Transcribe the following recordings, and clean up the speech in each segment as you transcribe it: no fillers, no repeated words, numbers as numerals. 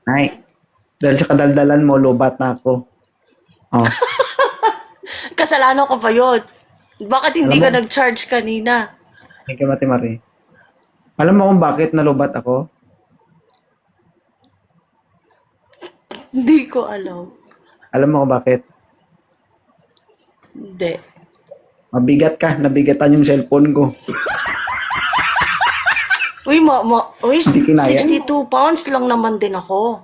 Nay, dahil sa kadaldalan mo, lobat na ako. Oh, Kasalanan ko ba yun? Bakit alam hindi mo, ka nag-charge kanina? thank you, Mati Marie. Alam mo kung bakit nalubat ako? Hindi ko alam. Alam mo kung bakit? Hindi. Mabigat ka, nabigatan yung cellphone ko. Uy, Hindi kinaya. 62 pounds lang naman din ako.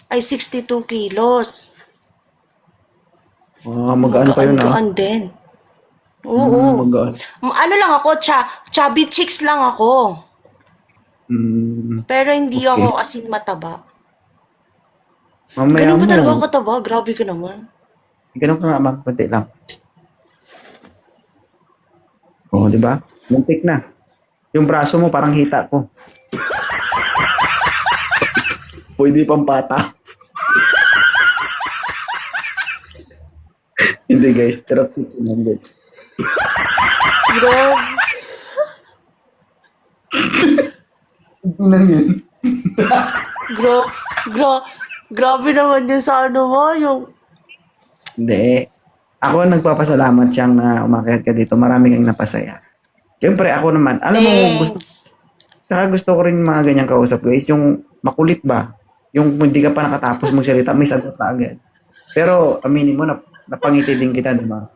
Ay, 62 kilos. Magaan pa yun, Magaan-gaan din. Oo. magaan. Ano lang ako, chubby chicks lang ako. Pero hindi Okay. ako asin mataba. Mamaya Ganun ba talaga mo. ako kataba? Grabe ka naman. Ganun ka nga, ma'am. Kunti lang. Oo, di ba? Muntik na. Yung braso mo parang hita ko. Pwede pang pata. Hindi guys, pero fix yun guys. Grabe. Ano yun? Gra- grabe naman yun sa ano mo, yung... Hindi. Ako ang nagpapasalamat siyang na umakyat ka dito. Marami kang napasaya. Siyempre ako naman, alam mo, Thanks. gusto ko rin yung mga ganyang kausap guys. Yung makulit ba? Yung hindi ka pa nakatapos magsalita, may sagot na agad. Pero aminin mo, napangiti din kita, di ba?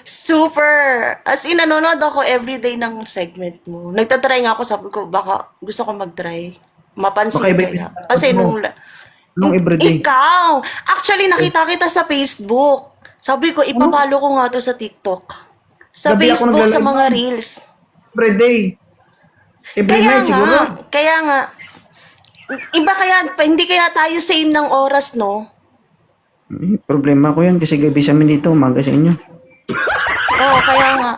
Super! As in, nanonood ako everyday ng segment mo. Nagtatry nga ako, sabi ko, baka gusto ko mag-try. Mapansin Baka iba kaya. Kasi mo. nung... Anong everyday? Ikaw! Actually, nakita kita sa Facebook. Sabi ko, ipapalo ko nga to sa TikTok. Sa Gabi ako Facebook, sa nagla-live mga nun. reels. Everyday. Every Kaya night nga, siguro. kaya nga. Iba kaya, hindi kaya tayo same ng oras, no? Problema ko yan kasi gabi sa amin dito, umaga sa inyo. Oo, kaya nga.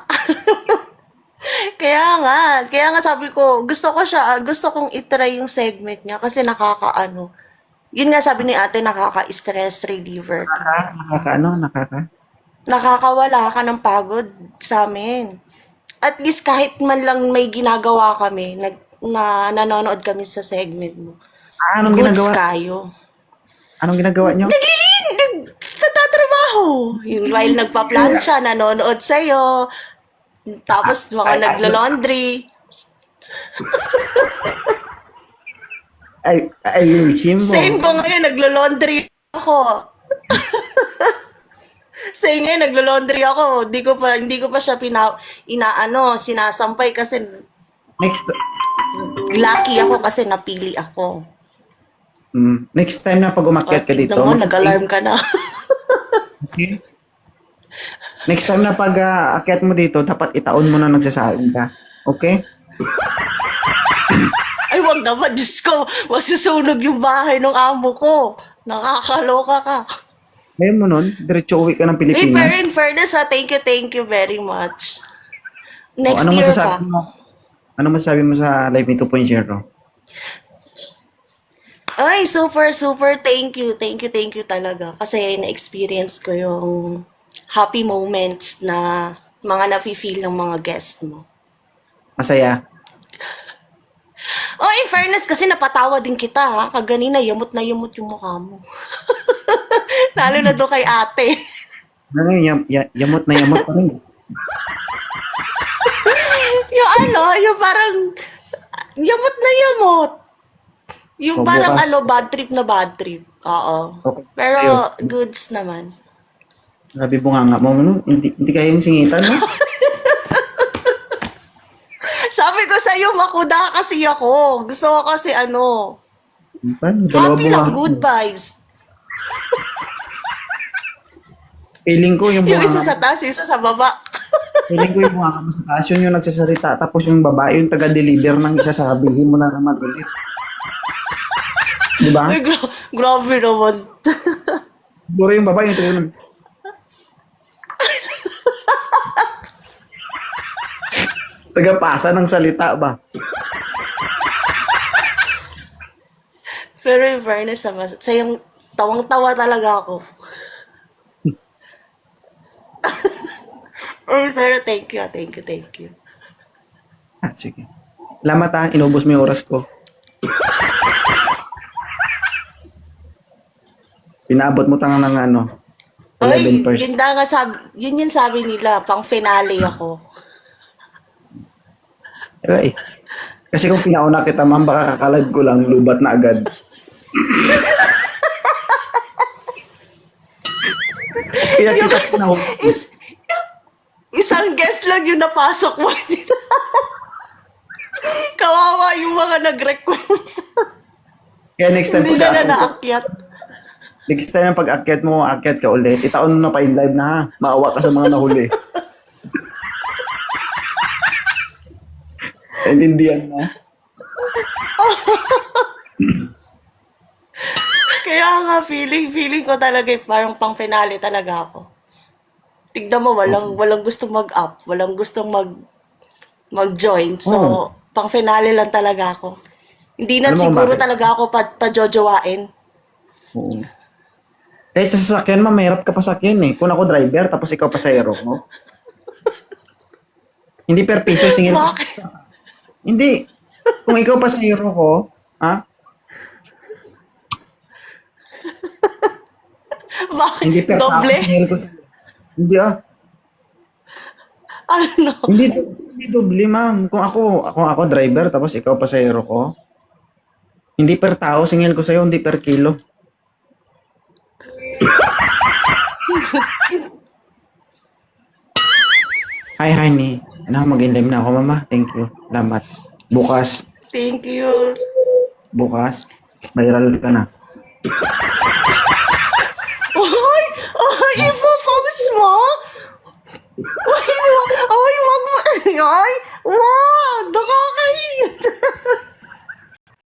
Kaya nga sabi ko, gusto kong itry yung segment niya kasi nakakaano. Yun nga sabi ni ate, nakaka-stress reliever ka. Nakakawala ka ng pagod sa amin. At least kahit man lang may ginagawa kami, nanonood kami sa segment mo. Anong Goods ginagawa? kayo. Anong ginagawa nyo? Nagtatrabaho. Yung while nagpa-plan siya, nanonood sa'yo. Tapos mga naglo-laundry. Ayusin mo. Same ko ngayon, naglo-laundry ako. Same ngayon, naglo-laundry ako. Hindi ko pa siya sinasampay kasi Next lucky ako kasi napili ako. next time na pag umakyat ka dito. Tignan mo, nag-alarm ka na. Okay? Next time na pag akyat mo dito, dapat itaon mo na nagsasaing ka. Okay? Ay, wag naman, Diyos ko. Masusunog yung bahay ng amo ko. Nakakaloka ka. Ngayon mo nun, diretso uwi ka ng Hey, pero Pilipinas. in fairness, thank you very much. Next Anong year masasabi pa. mo? Anong masasabi mo sa Live Me 2.0? Ay, super, thank you talaga. Kasi na-experience ko yung happy moments na mga nafe-feel ng mga guest mo. Masaya. Oh, in fairness, kasi napatawa din kita, ha? Kaganina, yamot na yamot yung mukha mo. Lalo na doon kay ate. Ano yun, yamot na yamot pa rin. Yung parang, yamot na yamot. Yung O, parang bukas. bad trip na bad trip. Oo. Okay. Pero, Sa'yo. goods naman. Sabi bunganga mo, no? Hindi kaya yung singitan, no? Sabi ko sa'yo, makuda kasi ako. Gusto ko kasi Paano? Dalawa happy lang, bunganga. good vibes. Feeling ko yung Yung isa bunganga. sa taas, yung isa sa baba. Feeling ko yung bunganga mo sa taas, yun yung nagsasalita. Tapos yung babae, yung taga-deliver ng isa, sasabihin mo na naman ulit. Di ba? Ay, grabe naman. Siguro yung babae, yung taga tagapasa ng salita ba? Pero in fairness naman, sayang tawang-tawa talaga ako. Pero thank you. Sige. Salamat inubos mo yung oras ko. Pinaabot mo tanga ng ano, Ay, 11%. yun na nga yun yung sabi nila, pang finale ako. Eh, kasi kung pinauna kita, ma'am, baka kakalive ko lang, lubat na agad. Kaya kita na Is, isang guest lang yung napasok mo. Kawawa yung mga nag-request. Kaya next time Hindi na pag naakyat. next time pag-akyat mo, akyat ka ulit. Itaon mo na pa in live na ha. Maawa ka sa mga nahuli. Intindihan mo? Kaya nga, feeling ko talaga parang pang finale talaga ako. Tignan mo, walang gustong mag-up, walang gustong mag-join. So, Oo. pang finale lang talaga ako. Hindi na Alam mo kung siguro bakit? talaga ako pa-jojowain. Oo. Kahit sa sasakyan, ma'am, mahirap ka pasakyan eh. Kung ako driver, tapos ikaw pasahero mo. Hindi per piso, singil. Bakit? Hindi. Kung ikaw pasahero ko, ha? Bakit? Hindi per tao, Doble? singil ko sa'yo. Hindi ah. Ano? Hindi doble, ma'am. Kung ako driver, tapos ikaw pasahero ko, hindi per tao, singil ko sa'yo, hindi per kilo. Hi, honey. Ano, mag-in-live na ako, mama. Thank you. Salamat. Bukas, Thank you. viral ka na. Ay! Ay! Ipo-post mo? Ay! Ay! Ay! Wag! Wag!